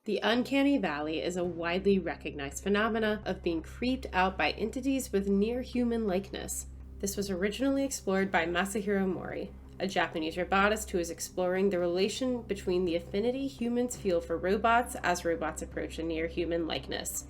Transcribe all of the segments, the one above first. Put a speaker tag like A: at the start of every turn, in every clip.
A: The Uncanny Valley is a widely recognized phenomena of being creeped out by entities with near-human likeness. This was originally explored by Masahiro Mori, a Japanese robotist who is exploring the relation between the affinity humans feel for robots as robots approach a near-human likeness.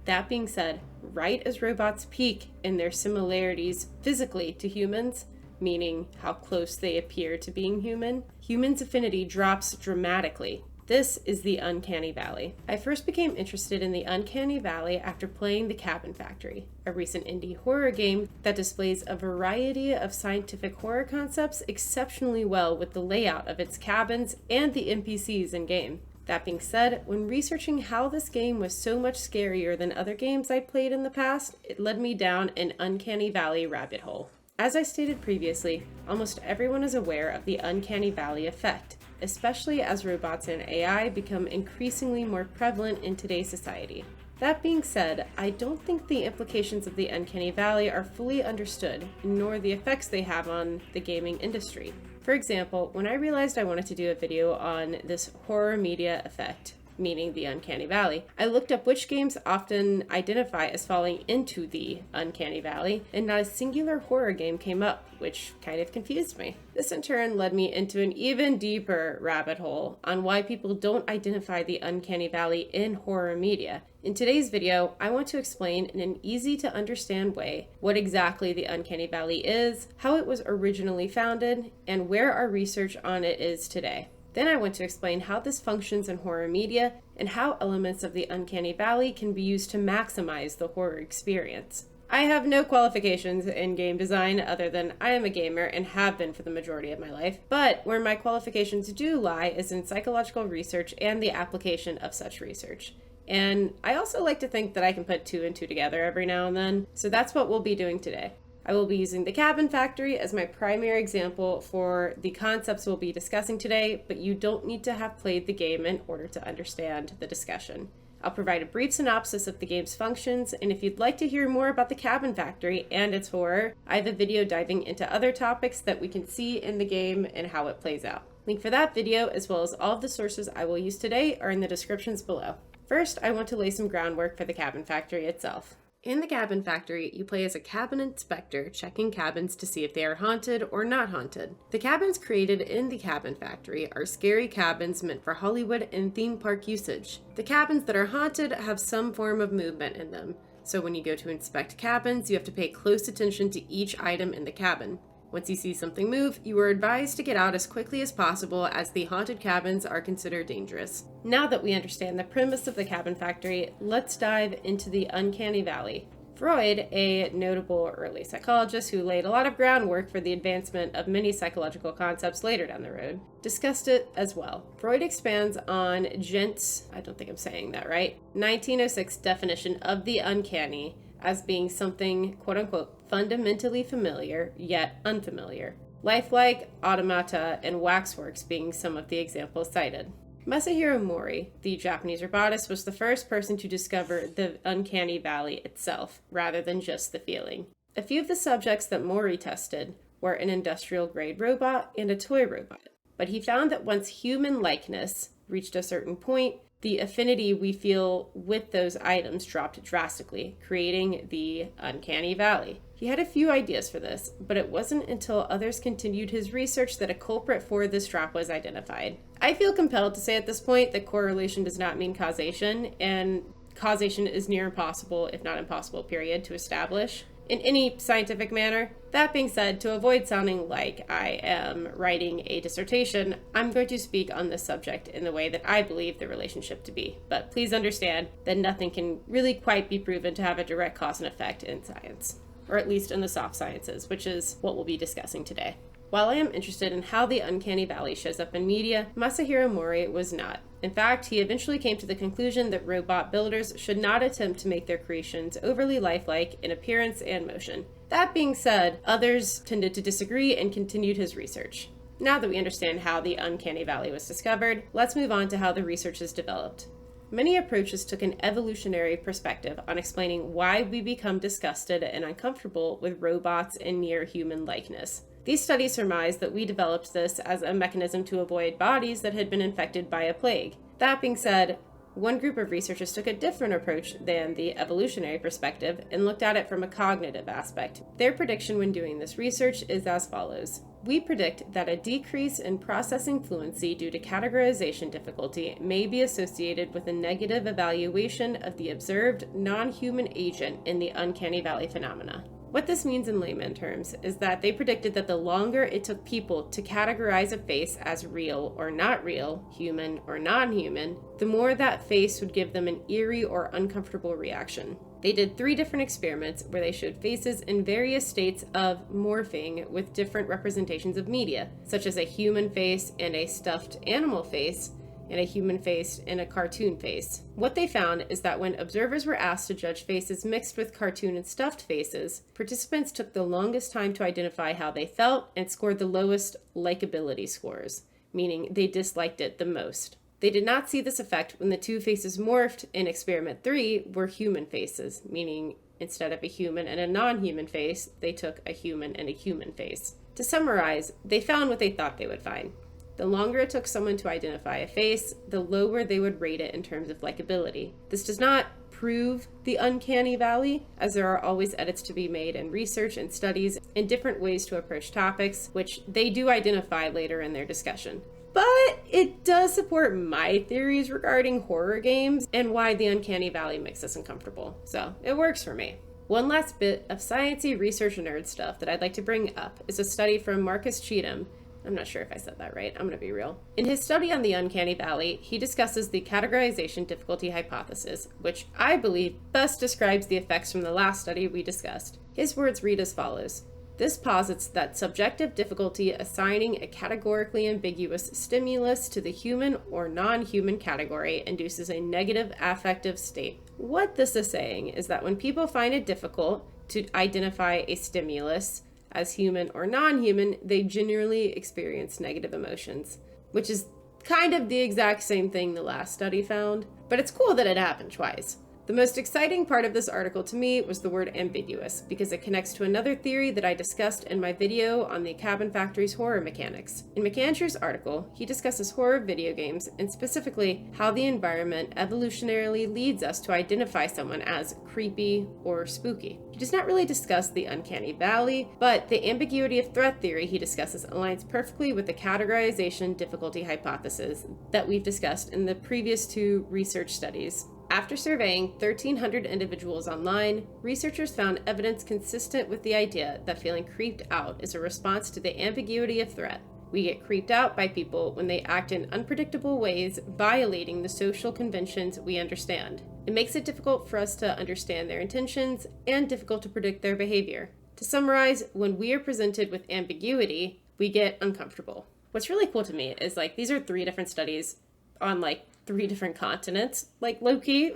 A: That being said, right as robots peak in their similarities physically to humans, meaning how close they appear to being human, humans' affinity drops dramatically. This is the Uncanny Valley. I first became interested in the Uncanny Valley after playing The Cabin Factory, a recent indie horror game that displays a variety of scientific horror concepts exceptionally well with the layout of its cabins and the NPCs in-game. That being said, when researching how this game was so much scarier than other games I'd played in the past, it led me down an Uncanny Valley rabbit hole. As I stated previously, almost everyone is aware of the Uncanny Valley effect, especially as robots and AI become increasingly more prevalent in today's society. That being said, I don't think the implications of the Uncanny Valley are fully understood, nor the effects they have on the gaming industry. For example, when I realized I wanted to do a video on this horror media effect, meaning the Uncanny Valley, I looked up which games often identify as falling into the Uncanny Valley, and not a singular horror game came up, which kind of confused me. This in turn led me into an even deeper rabbit hole on why people don't identify the Uncanny Valley in horror media. In today's video, I want to explain in an easy to understand way what exactly the Uncanny Valley is, how it was originally founded, and where our research on it is today. Then I want to explain how this functions in horror media and how elements of the Uncanny Valley can be used to maximize the horror experience. I have no qualifications in game design other than I am a gamer and have been for the majority of my life, but where my qualifications do lie is in psychological research and the application of such research. And I also like to think that I can put two and two together every now and then, so that's what we'll be doing today. I will be using The Cabin Factory as my primary example for the concepts we'll be discussing today, but you don't need to have played the game in order to understand the discussion. I'll provide a brief synopsis of the game's functions, and if you'd like to hear more about The Cabin Factory and its horror, I have a video diving into other topics that we can see in the game and how it plays out. Link for that video, as well as all of the sources I will use today, are in the descriptions below. First, I want to lay some groundwork for The Cabin Factory itself. In The Cabin Factory, you play as a cabin inspector, checking cabins to see if they are haunted or not haunted. The cabins created in The Cabin Factory are scary cabins meant for Hollywood and theme park usage. The cabins that are haunted have some form of movement in them, so when you go to inspect cabins, you have to pay close attention to each item in the cabin. Once you see something move, you are advised to get out as quickly as possible as the haunted cabins are considered dangerous. Now that we understand the premise of The Cabin Factory, let's dive into the Uncanny Valley. Freud, a notable early psychologist who laid a lot of groundwork for the advancement of many psychological concepts later down the road, discussed it as well. Freud expands on Gent's, I don't think I'm saying that right, 1906 definition of the uncanny as being something, quote-unquote, fundamentally familiar, yet unfamiliar. Lifelike, automata, and waxworks being some of the examples cited. Masahiro Mori, the Japanese robotist, was the first person to discover the Uncanny Valley itself, rather than just the feeling. A few of the subjects that Mori tested were an industrial-grade robot and a toy robot, but he found that once human likeness reached a certain point, the affinity we feel with those items dropped drastically, creating the Uncanny Valley. He had a few ideas for this, but it wasn't until others continued his research that a culprit for this drop was identified. I feel compelled to say at this point that correlation does not mean causation, and causation is near impossible, if not impossible, period, to establish in any scientific manner. That being said, to avoid sounding like I am writing a dissertation, I'm going to speak on this subject in the way that I believe the relationship to be. But please understand that nothing can really quite be proven to have a direct cause and effect in science, or at least in the soft sciences, which is what we'll be discussing today. While I am interested in how the Uncanny Valley shows up in media, Masahiro Mori was not. In fact, he eventually came to the conclusion that robot builders should not attempt to make their creations overly lifelike in appearance and motion. That being said, others tended to disagree and continued his research. Now that we understand how the Uncanny Valley was discovered, let's move on to how the research is developed. Many approaches took an evolutionary perspective on explaining why we become disgusted and uncomfortable with robots and near-human likeness. These studies surmise that we developed this as a mechanism to avoid bodies that had been infected by a plague. That being said, One group of researchers took a different approach than the evolutionary perspective and looked at it from a cognitive aspect. Their prediction when doing this research is as follows. We predict that a decrease in processing fluency due to categorization difficulty may be associated with a negative evaluation of the observed non-human agent in the Uncanny Valley phenomena. What this means in layman terms is that they predicted that the longer it took people to categorize a face as real or not real, human or non-human, the more that face would give them an eerie or uncomfortable reaction. They did 3 different experiments where they showed faces in various states of morphing with different representations of media, such as a human face and a stuffed animal face, and a human face and a cartoon face. What they found is that when observers were asked to judge faces mixed with cartoon and stuffed faces, participants took the longest time to identify how they felt and scored the lowest likability scores, meaning they disliked it the most. They did not see this effect when the 2 faces morphed in experiment 3 were human faces, meaning instead of a human and a non-human face, they took a human and a human face. To summarize, they found what they thought they would find. The longer it took someone to identify a face, the lower they would rate it in terms of likability. This does not prove the uncanny valley, as there are always edits to be made in research and studies and different ways to approach topics, which they do identify later in their discussion. But it does support my theories regarding horror games and why the uncanny valley makes us uncomfortable. So it works for me. One last bit of sciencey research nerd stuff that I'd like to bring up is a study from Marcus Cheatham. I'm not sure if I said that right. I'm going to be real. In his study on the uncanny valley, he discusses the categorization difficulty hypothesis, which I believe best describes the effects from the last study we discussed. His words read as follows. This posits that subjective difficulty assigning a categorically ambiguous stimulus to the human or non-human category induces a negative affective state. What this is saying is that when people find it difficult to identify a stimulus as human or non-human, they generally experience negative emotions, which is kind of the exact same thing the last study found, but it's cool that it happened twice. The most exciting part of this article to me was the word ambiguous, because it connects to another theory that I discussed in my video on the Cabin Factory's horror mechanics. In McAndrew's article, he discusses horror video games and specifically how the environment evolutionarily leads us to identify someone as creepy or spooky. He does not really discuss the uncanny valley, but the ambiguity of threat theory he discusses aligns perfectly with the categorization difficulty hypothesis that we've discussed in the previous 2 research studies. After surveying 1,300 individuals online, researchers found evidence consistent with the idea that feeling creeped out is a response to the ambiguity of threat. We get creeped out by people when they act in unpredictable ways, violating the social conventions we understand. It makes it difficult for us to understand their intentions and difficult to predict their behavior. To summarize, when we are presented with ambiguity, we get uncomfortable. What's really cool to me is these are 3 different studies on 3 different continents, low-key,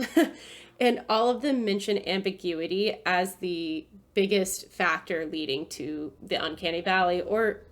A: and all of them mention ambiguity as the biggest factor leading to the uncanny valley, or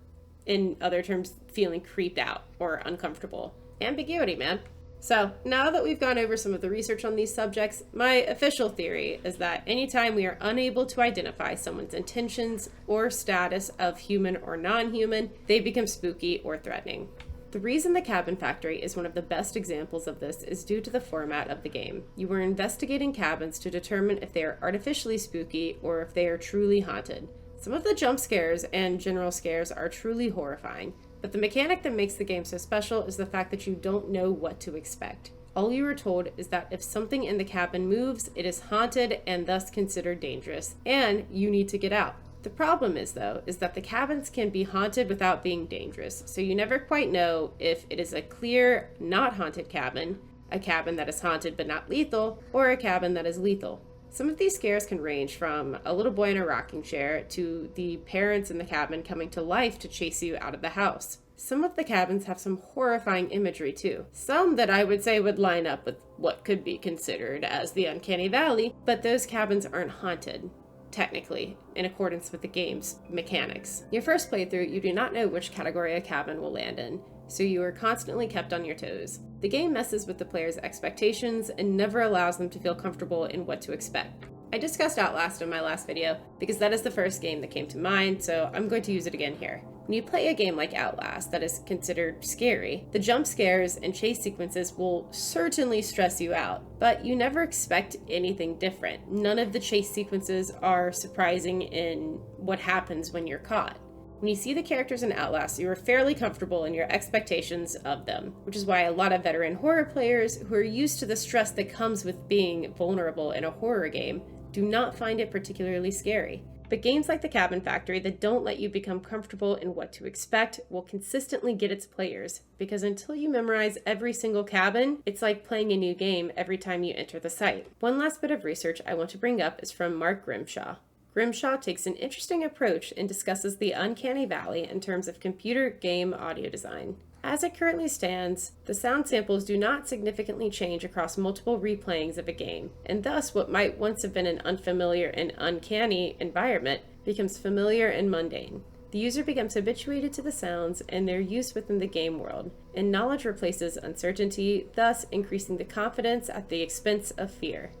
A: in other terms, feeling creeped out or uncomfortable. Ambiguity, man. So now that we've gone over some of the research on these subjects, my official theory is that anytime we are unable to identify someone's intentions or status of human or non-human, they become spooky or threatening. The reason the Cabin Factory is one of the best examples of this is due to the format of the game. You are investigating cabins to determine if they are artificially spooky or if they are truly haunted. Some of the jump scares and general scares are truly horrifying, but the mechanic that makes the game so special is the fact that you don't know what to expect. All you are told is that if something in the cabin moves, it is haunted and thus considered dangerous, and you need to get out. The problem is that the cabins can be haunted without being dangerous, so you never quite know if it is a clear, not haunted cabin, a cabin that is haunted but not lethal, or a cabin that is lethal. Some of these scares can range from a little boy in a rocking chair to the parents in the cabin coming to life to chase you out of the house. Some of the cabins have some horrifying imagery too. Some that I would say would line up with what could be considered as the uncanny valley, but those cabins aren't haunted. Technically, in accordance with the game's mechanics. Your first playthrough, you do not know which category a cabin will land in, so you are constantly kept on your toes. The game messes with the player's expectations and never allows them to feel comfortable in what to expect. I discussed Outlast in my last video because that is the first game that came to mind, so I'm going to use it again here. When you play a game like Outlast that is considered scary, the jump scares and chase sequences will certainly stress you out, but you never expect anything different. None of the chase sequences are surprising in what happens when you're caught. When you see the characters in Outlast, you are fairly comfortable in your expectations of them, which is why a lot of veteran horror players who are used to the stress that comes with being vulnerable in a horror game do not find it particularly scary. But games like The Cabin Factory that don't let you become comfortable in what to expect will consistently get its players, because until you memorize every single cabin, it's like playing a new game every time you enter the site. One last bit of research I want to bring up is from Mark Grimshaw. Grimshaw takes an interesting approach and discusses the Uncanny Valley in terms of computer game audio design. As it currently stands, the sound samples do not significantly change across multiple replayings of a game, and thus what might once have been an unfamiliar and uncanny environment becomes familiar and mundane. The user becomes habituated to the sounds and their use within the game world, and knowledge replaces uncertainty, thus increasing the confidence at the expense of fear.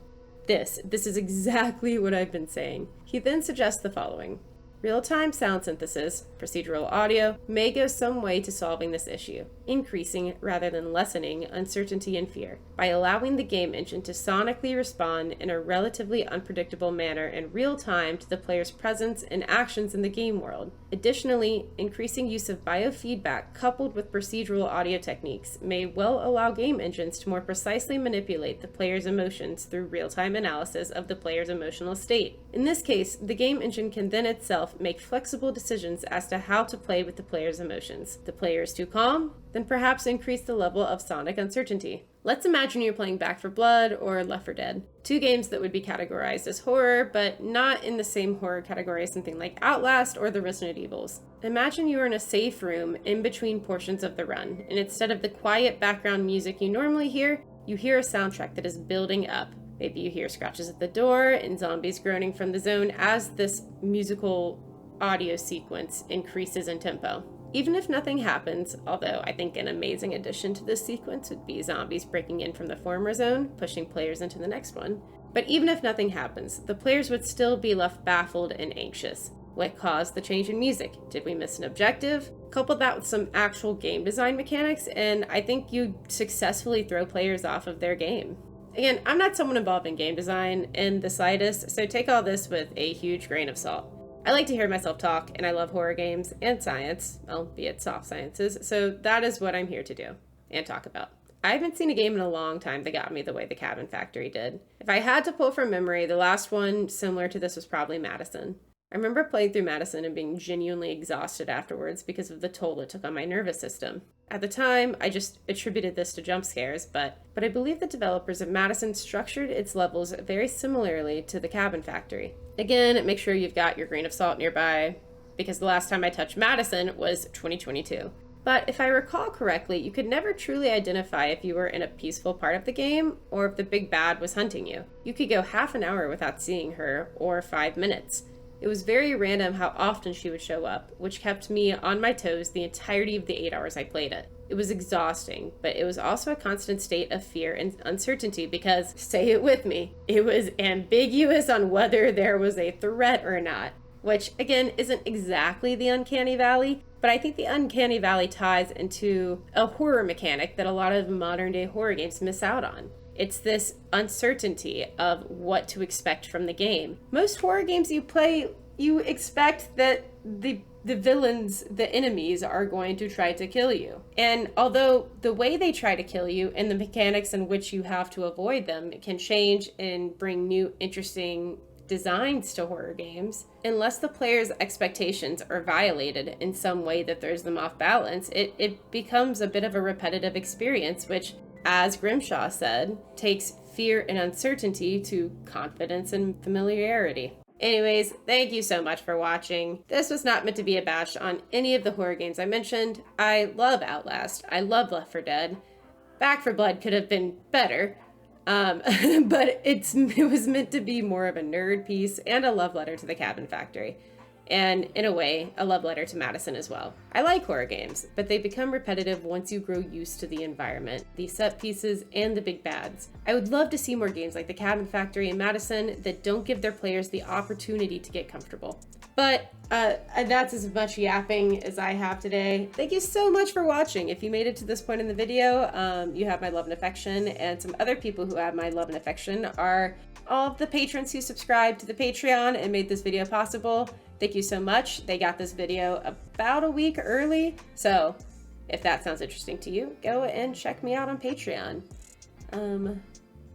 A: This is exactly what I've been saying. He then suggests the following. Real-time sound synthesis, procedural audio, may go some way to solving this issue, increasing rather than lessening uncertainty and fear, by allowing the game engine to sonically respond in a relatively unpredictable manner in real time to the player's presence and actions in the game world. Additionally, increasing use of biofeedback coupled with procedural audio techniques may well allow game engines to more precisely manipulate the player's emotions through real-time analysis of the player's emotional state. In this case, the game engine can then itself make flexible decisions as to how to play with the player's emotions. The player is too calm? Then perhaps increase the level of sonic uncertainty. Let's imagine you're playing Back 4 Blood or Left 4 Dead, two games that would be categorized as horror, but not in the same horror category as something like Outlast or the Resident Evils. Imagine you are in a safe room in between portions of the run, and instead of the quiet background music you normally hear, you hear a soundtrack that is building up. Maybe you hear scratches at the door and zombies groaning from the zone as this musical audio sequence increases in tempo. Even if nothing happens, although I think an amazing addition to this sequence would be zombies breaking in from the former zone, pushing players into the next one. But even if nothing happens, the players would still be left baffled and anxious. What caused the change in music? Did we miss an objective? Couple that with some actual game design mechanics, and I think you successfully throw players off of their game. Again, I'm not someone involved in game design in the slightest, so take all this with a huge grain of salt. I like to hear myself talk, and I love horror games and science, albeit soft sciences, so that is what I'm here to do and talk about. I haven't seen a game in a long time that got me the way The Cabin Factory did. If I had to pull from memory, the last one similar to this was probably Madison. I remember playing through Madison and being genuinely exhausted afterwards because of the toll it took on my nervous system. At the time, I just attributed this to jump scares, but I believe the developers of Madison structured its levels very similarly to The Cabin Factory. Again, make sure you've got your grain of salt nearby, because the last time I touched Madison was 2022. But if I recall correctly, you could never truly identify if you were in a peaceful part of the game or if the big bad was hunting you. You could go half an hour without seeing her, or 5 minutes. It was very random how often she would show up, which kept me on my toes the entirety of the 8 hours I played it. It was exhausting, but it was also a constant state of fear and uncertainty because, say it with me, it was ambiguous on whether there was a threat or not, which again isn't exactly the Uncanny Valley, but I think the Uncanny Valley ties into a horror mechanic that a lot of modern day horror games miss out on. It's this uncertainty of what to expect from the game. Most horror games you play, you expect that the villains, the enemies, are going to try to kill you. And although the way they try to kill you and the mechanics in which you have to avoid them can change and bring new interesting designs to horror games, unless the player's expectations are violated in some way that throws them off balance, it becomes a bit of a repetitive experience, which, as Grimshaw said, takes fear and uncertainty to confidence and familiarity. Anyways, thank you so much for watching. This was not meant to be a bash on any of the horror games I mentioned. I love Outlast. I love Left 4 Dead. Back 4 Blood could have been better, but it was meant to be more of a nerd piece and a love letter to The Cabin Factory. and in a way, a love letter to Madison as well. I like horror games, but they become repetitive once you grow used to the environment, the set pieces, and the big bads. I would love to see more games like The Cabin Factory and Madison that don't give their players the opportunity to get comfortable. But that's as much yapping as I have today. Thank you so much for watching. If you made it to this point in the video, you have my love and affection, and some other people who have my love and affection are all of the patrons who subscribed to the Patreon and made this video possible. Thank you so much. They got this video about a week early. So if that sounds interesting to you, go and check me out on Patreon. $3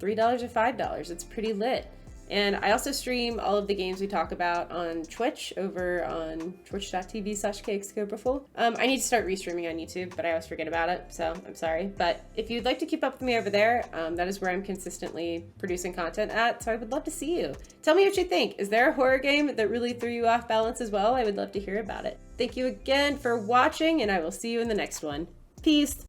A: or $5. It's pretty lit. And I also stream all of the games we talk about on Twitch over on twitch.tv/kxcoberful. I need to start restreaming on YouTube, but I always forget about it, so I'm sorry. But if you'd like to keep up with me over there, that is where I'm consistently producing content at, so I would love to see you. Tell me what you think. Is there a horror game that really threw you off balance as well? I would love to hear about it. Thank you again for watching, and I will see you in the next one. Peace!